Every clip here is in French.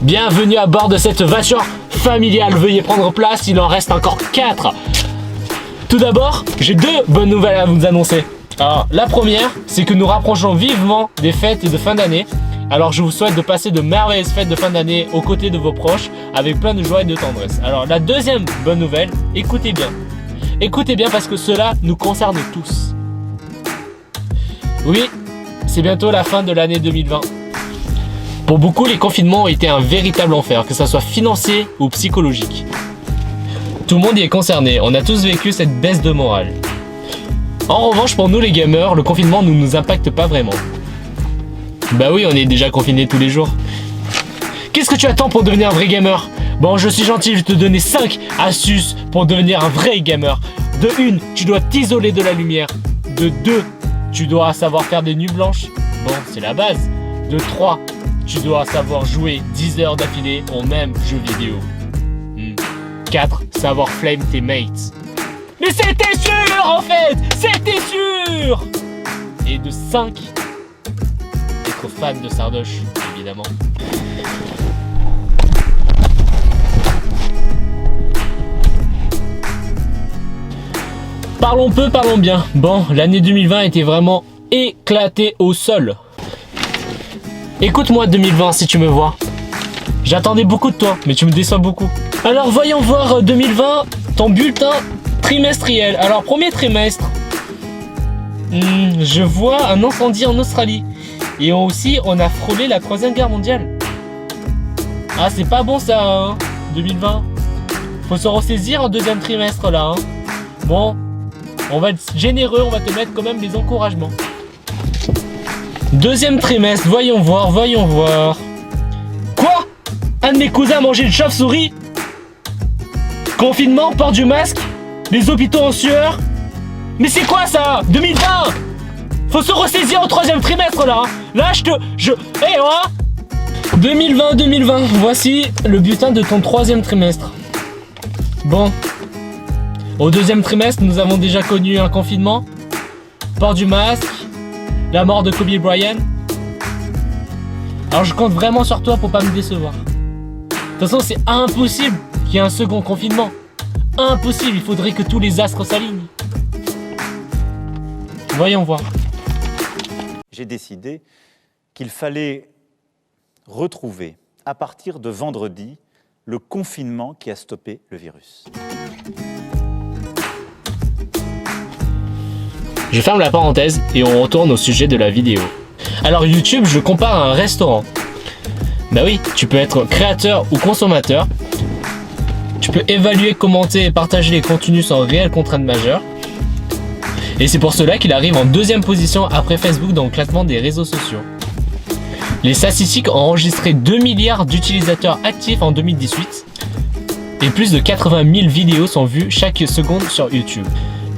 Bienvenue à bord de cette voiture familiale. Veuillez prendre place, il en reste encore 4. Tout d'abord, j'ai 2 bonnes nouvelles à vous annoncer. Alors, la première, c'est que nous rapprochons vivement des fêtes de fin d'année. Alors, je vous souhaite de passer de merveilleuses fêtes de fin d'année aux côtés de vos proches avec plein de joie et de tendresse. Alors, la deuxième bonne nouvelle, écoutez bien. Écoutez bien parce que cela nous concerne tous. Oui, c'est bientôt la fin de l'année 2020. Pour beaucoup, les confinements ont été un véritable enfer, que ce soit financier ou psychologique. Tout le monde y est concerné, on a tous vécu cette baisse de morale. En revanche, pour nous les gamers, le confinement ne nous impacte pas vraiment. Bah oui, on est déjà confinés tous les jours. Qu'est-ce que tu attends pour devenir un vrai gamer? Bon, je suis gentil, je vais te donner 5 astuces pour devenir un vrai gamer. De 1, tu dois t'isoler de la lumière. De 2, tu dois savoir faire des nuits blanches. Bon, c'est la base. De 3, tu dois savoir jouer 10 heures d'affilée au même jeu vidéo. 4, savoir flame tes mates. Mais c'était sûr en fait! C'était sûr! Et de 5, être fan de Sardoche, évidemment. Parlons peu, parlons bien. Bon, l'année 2020 était vraiment éclatée au sol. Écoute-moi 2020 si tu me vois. J'attendais beaucoup de toi, mais tu me déçois beaucoup. Alors voyons voir 2020, ton bulletin trimestriel. Alors premier trimestre, je vois un incendie en Australie. Et aussi, on a frôlé la 3e guerre mondiale. Ah, c'est pas bon ça, hein, 2020. Faut se ressaisir en 2e trimestre là. Hein. Bon, on va être généreux, on va te mettre quand même les encouragements. 2e trimestre, voyons voir, voyons voir. Quoi? Un de mes cousins a mangé une chauve-souris? Confinement, port du masque? Les hôpitaux en sueur? Mais c'est quoi ça? 2020? Faut se ressaisir au 3e trimestre là. Là, Hey, oh 2020, voici le bulletin de ton 3e trimestre. Bon. Au 2e trimestre, nous avons déjà connu un confinement, port du masque, la mort de Kobe Bryant. Alors je compte vraiment sur toi pour pas me décevoir. De toute façon, c'est impossible qu'il y ait un second confinement. Impossible, il faudrait que tous les astres s'alignent. Voyons voir. J'ai décidé qu'il fallait retrouver, à partir de vendredi, le confinement qui a stoppé le virus. Je ferme la parenthèse et on retourne au sujet de la vidéo. Alors YouTube, je compare à un restaurant. Bah oui, tu peux être créateur ou consommateur. Tu peux évaluer, commenter et partager les contenus sans réelle contrainte majeure. Et c'est pour cela qu'il arrive en 2e position après Facebook dans le classement des réseaux sociaux. Les statistiques ont enregistré 2 milliards d'utilisateurs actifs en 2018 et plus de 80 000 vidéos sont vues chaque seconde sur YouTube.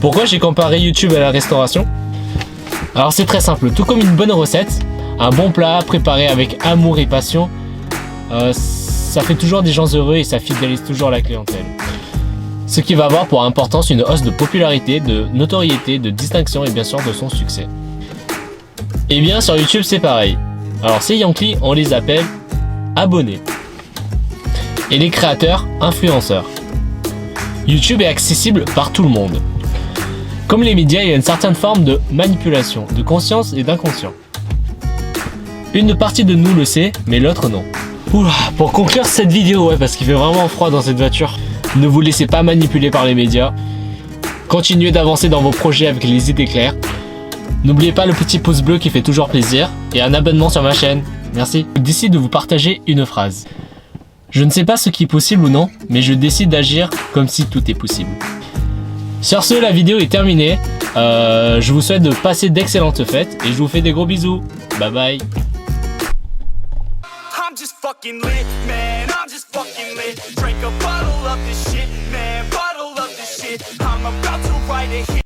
Pourquoi j'ai comparé YouTube à la restauration? Alors c'est très simple, tout comme une bonne recette, un bon plat préparé avec amour et passion, ça fait toujours des gens heureux et ça fidélise toujours la clientèle. Ce qui va avoir pour importance une hausse de popularité, de notoriété, de distinction et bien sûr de son succès. Et bien sur YouTube c'est pareil. Alors ces Yankees, on les appelle abonnés. Et les créateurs, influenceurs. YouTube est accessible par tout le monde. Comme les médias, il y a une certaine forme de manipulation, de conscience et d'inconscient. Une partie de nous le sait, mais l'autre non. Oula, pour conclure cette vidéo, parce qu'il fait vraiment froid dans cette voiture, ne vous laissez pas manipuler par les médias. Continuez d'avancer dans vos projets avec les idées claires. N'oubliez pas le petit pouce bleu qui fait toujours plaisir et un abonnement sur ma chaîne. Merci. Je décide de vous partager une phrase. Je ne sais pas ce qui est possible ou non, mais je décide d'agir comme si tout est possible. Sur ce, la vidéo est terminée. Je vous souhaite de passer d'excellentes fêtes et je vous fais des gros bisous. Bye bye. I'm just fucking lit, man, I'm just fucking lit. Drink a bottle of this shit, man, bottle of this shit. I'm about to write a hit.